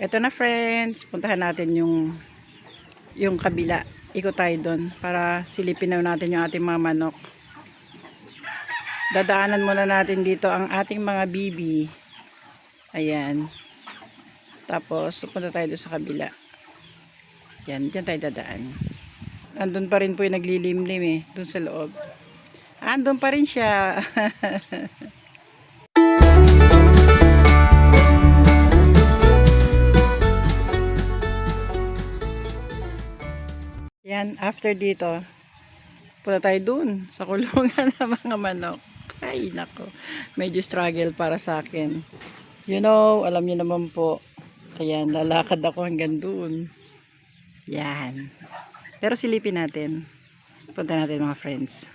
Eto na friends, puntahan natin yung kabila. Ikot tayo doon para silipin na natin yung ating mga manok. Dadaanan muna natin dito ang ating mga bibi. Ayan. Tapos punta tayo doon sa kabila. Diyan tayo dadaan. Andun pa rin po yung naglilimlim doon sa loob. Andun pa rin siya. Yan, after dito, punta tayo dun sa kulungan ng mga manok. Ay, nako. Medyo struggle para sa akin. You know, alam niyo naman po. Ayan, lalakad ako hanggang dun. Yan. Pero silipin natin. Punta natin mga friends.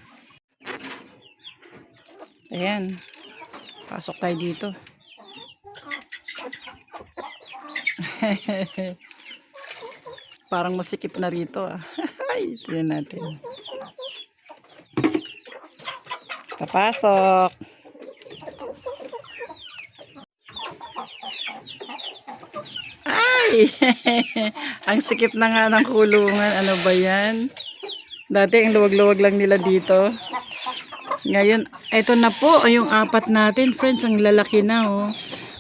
Ayan. Pasok tayo dito. Parang masikip na rito Ay, tignan natin. Papasok. Ay! Ang sikip na nga ng kulungan. Ano ba yan? Dati ang luwag-luwag lang nila dito. Ngayon, eto na po yung apat natin. Friends, ang lalaki na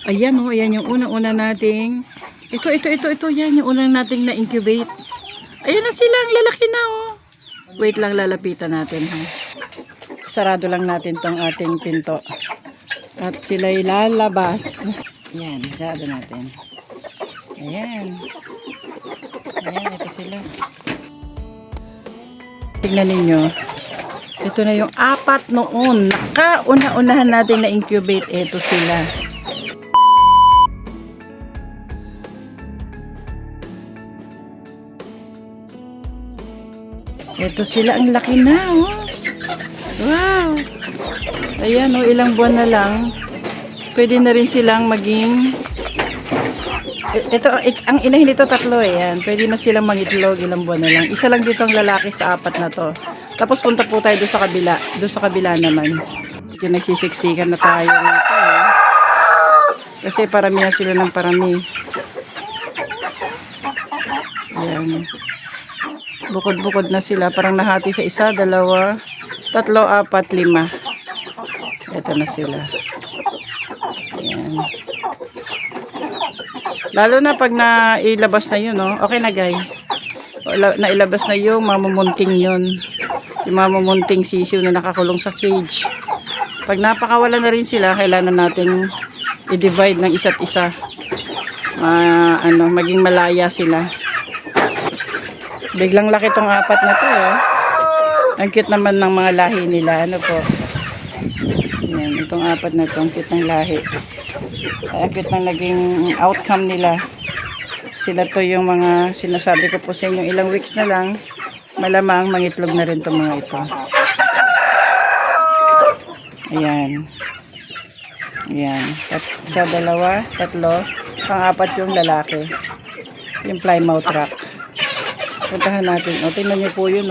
Ayan ayan yung unang-una nating. Ito. Yan yung unang nating na-incubate. Ayan na sila, ang lalaki na Wait lang, lalapitan natin Sarado lang natin tong ating pinto. At sila'y lalabas. Ayan, sarado natin. Ayan. Ayan, ito sila. Tignan ninyo. Ito na yung apat noon. Nakauna-unahan natin na-incubate. Ito sila. Ito sila, ang laki na Wow. Ayan ilang buwan na lang. Pwede na rin silang maging ito, ang inahin nito 3 Yan. Pwede na silang mangitlog ilang buwan na lang. Isa lang dito ang lalaki sa 4 na to. Tapos punta po tayo doon sa kabila. Doon sa kabila naman. Medyo nagsisiksikan na tayo nito Kasi parami na sila ng parami. Ayan. Bukod-bukod na sila. Parang nahati sa 1, 2, 3, 4, 5. Ito na sila. Ayan. Lalo na pag nailabas na yun, okay na guys. Nailabas na yung mamumunting yun. Yung mamumunting sisiw na nakakulong sa cage. Pag napakawala na rin sila, kailangan natin i-divide ng isa't isa. Maging malaya sila. Biglang laki tong 4 na to Ang cute naman ng mga lahi nila. Ano po? Yan, itong 4 na to. Ang cute ng lahi. Ang cute ng naging outcome nila. Sila to yung mga sinasabi ko po sa inyo. Ilang weeks na lang, malamang mangitlog na rin itong mga ito. Ayan. Ayan. Sa 2, 3, pang-4 yung lalaki. Yung Plymouth Rock. Puntahan natin. Tingnan nyo po yun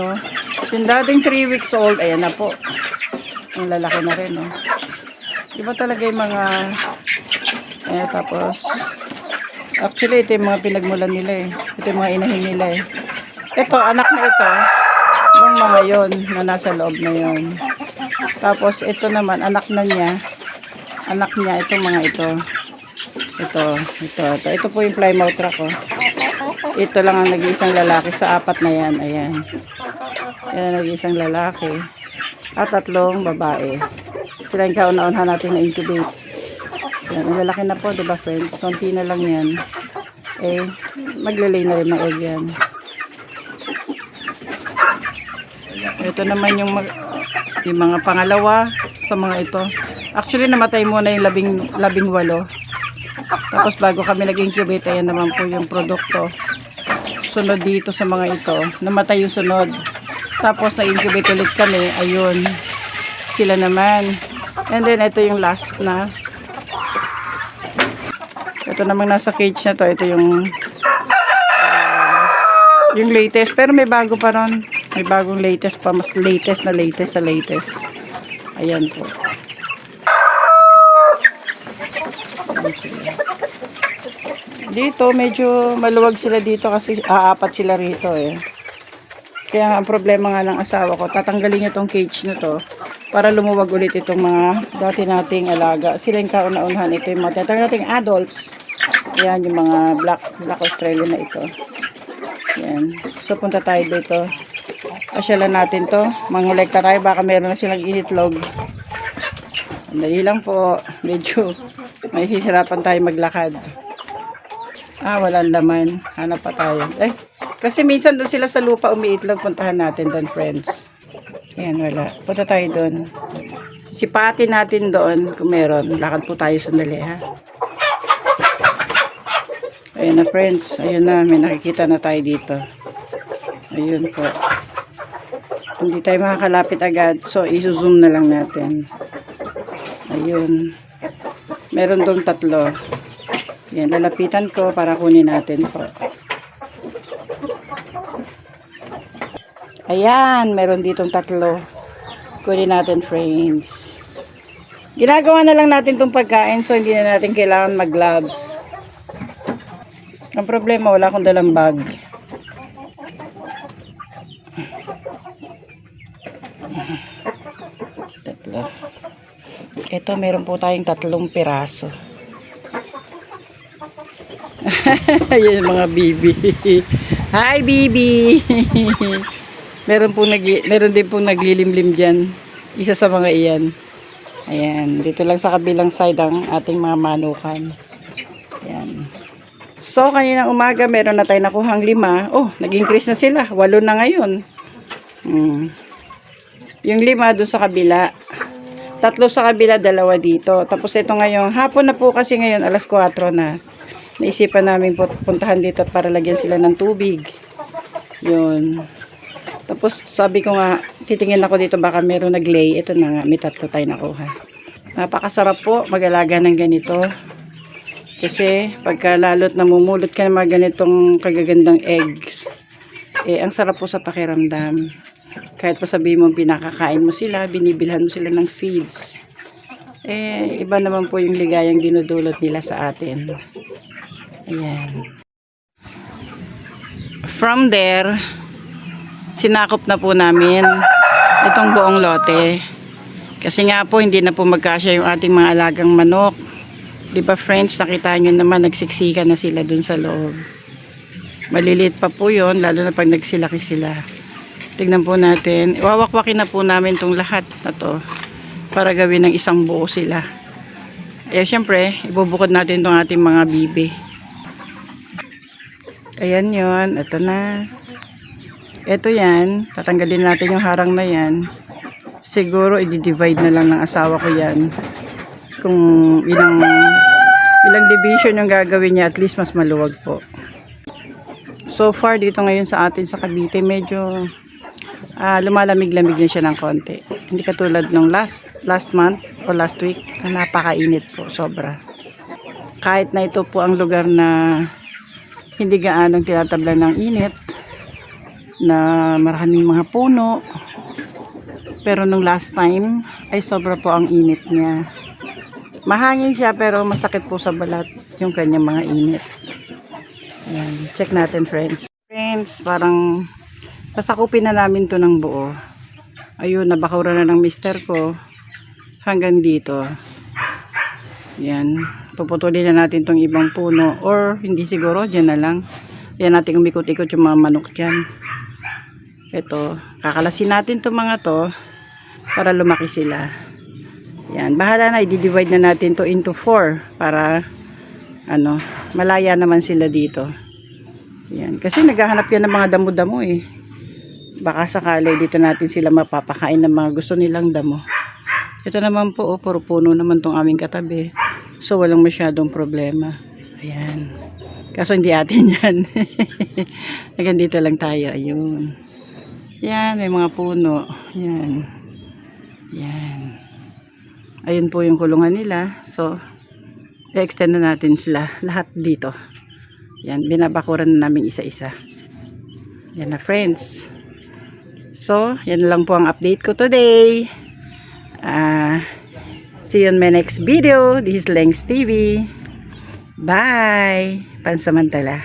Yung dating 3 weeks old, ayan na po. Ang lalaki na rin Iba talaga yung mga tapos actually ito yung mga pinagmulan nila Ito yung mga inahin nila Ito, anak na ito ng mga yon na nasa loob na yon. Tapos ito naman, anak niya itong mga ito. Ito po yung Plymouth Rock Ito lang ang nag-iisang lalaki sa 4 na yan. Ayan. Yan ang nag-iisang lalaki. At 3 babae. Sila yung kauna-unahan natin na incubate. Yan. Ang lalaki na po, diba friends? Konti na lang yan. Maglalay na rin ng egg yan. Ito naman yung mga pangalawa sa mga ito. Actually, namatay muna yung 18. Tapos bago kami nag-incubate, ayan naman po yung produkto. Sunod dito sa mga ito. Namatay yung sunod. Tapos na-incubate ulit kami. Ayun. Sila naman. And then, ito yung last na. Ito namang nasa cage na to. Ito yung latest. Pero may bago pa ron. May bagong latest pa. Mas latest na latest sa latest. Ayan po. Dito, medyo maluwag sila dito kasi aapat sila rito eh. Kaya nga, ang problema nga ng asawa ko, tatanggalin niya tong cage na to para lumuwag ulit itong mga dati nating alaga. Sila yung kauna-unahan. Ito yung mga tatang nating adults. Yan, yung mga black Australian na ito. Yan. So, punta tayo dito. Pasyalan natin to. Mangolekta tayo. Baka meron na silang initlog. Dali lang po. Medyo may hihirapan tayo maglakad. Walang laman. Hanap pa tayo. Kasi minsan doon sila sa lupa umiitlog. Puntahan natin doon, friends. Yan, wala. Punta tayo doon. Sipatin natin doon kung meron. Lakad po tayo sandali, ha? Ayun na, friends. Ayun na. May nakikita na tayo dito. Ayun po. Hindi tayo makakalapit agad. So, isu-zoom na lang natin. Ayun. Meron doon 3. Yan, lalapitan ko para kunin natin po. Ayan, meron ditong 3. Kunin natin, friends. Ginagawa na lang natin itong pagkain so hindi na natin kailangan mag-gloves. Ang problema, wala akong dalang bag. Ito, meron po tayong 3 piraso. Ayan mga bibi. Hi bibi. Meron din pong naglilimlim dyan. Isa sa mga iyan. Ayan, dito lang sa kabilang side ang ating mga manukan. Ayan. So, kaninang umaga meron na tayo nakuhang 5. Oh, nag-increase na sila. 8 na ngayon. Yung 5 doon sa kabila. 3 sa kabila, 2 dito. Tapos ito ngayon, hapon na po kasi ngayon, alas 4 na. Naisipan namin puntahan dito para lagyan sila ng tubig. Yun. Tapos sabi ko nga, titingin ako dito baka meron nag-lay. Ito na nga, may 3 tayo nakuha. Napakasarap po mag-alaga ng ganito. Kasi pagka lalo't namumulot ka ng mga ganitong kagagandang eggs, ang sarap po sa pakiramdam. Kahit pa sabihin mo pinakakain mo sila, binibilhan mo sila ng feeds. Iba naman po yung ligayang dinudulot nila sa atin. Ayan. From there, sinakop na po namin itong buong lote. Kasi nga po, hindi na po magkasya yung ating mga alagang manok. Di ba friends, nakita nyo naman, nagsiksikan na sila dun sa loob. Maliliit pa po yun, lalo na pag nagsilaki sila. Tignan po natin. Iwawakwakin na po namin itong lahat na to para gawin ng isang buo sila. Syempre, ibubukod natin itong ating mga bibi. Ayan yun. Ito na. Ito yan. Tatanggalin natin yung harang na yan. Siguro, i-divide na lang ng asawa ko yan. Kung ilang division yung gagawin niya, at least mas maluwag po. So far, dito ngayon sa atin sa Cavite, medyo lumalamig-lamig na siya ng konti. Hindi katulad nung last month o last week, na napakainit po, sobra. Kahit na ito po ang lugar na hindi gaanong tinatablan ng init, na maraming mga puno, pero nung last time ay sobra po ang init niya. Mahangin siya pero masakit po sa balat yung kanyang mga init. Ayan, check natin friends. Friends, parang sasakupin na namin to ng buo. Ayun, nabakura na ng mister ko hanggang dito. Yan, puputulin na natin tong ibang puno or hindi siguro, dyan na lang. Yan natin umikot-ikot yung mga manok dyan. Ito, kakalasin natin itong mga to para lumaki sila. Yan, bahala na, i-divide na natin to into 4 para malaya naman sila dito. Yan, kasi naghahanap yan ng mga damo-damo eh. Baka sakali dito natin sila mapapakain ng mga gusto nilang damo. Ito naman po, puro puno naman tong aming katabi. So, walang masyadong problema. Ayan. Kaso hindi atin yan. Hanggang dito lang tayo. Ayun. Yan, may mga puno. Yan. Yan. Ayun po yung kulungan nila. So, i-extend na natin sila. Lahat dito. Yan, binabakuran na namin isa-isa. Yan na friends. So, yan lang po ang update ko today. See you on my next video. This is Lengs TV. Bye! pansamantala.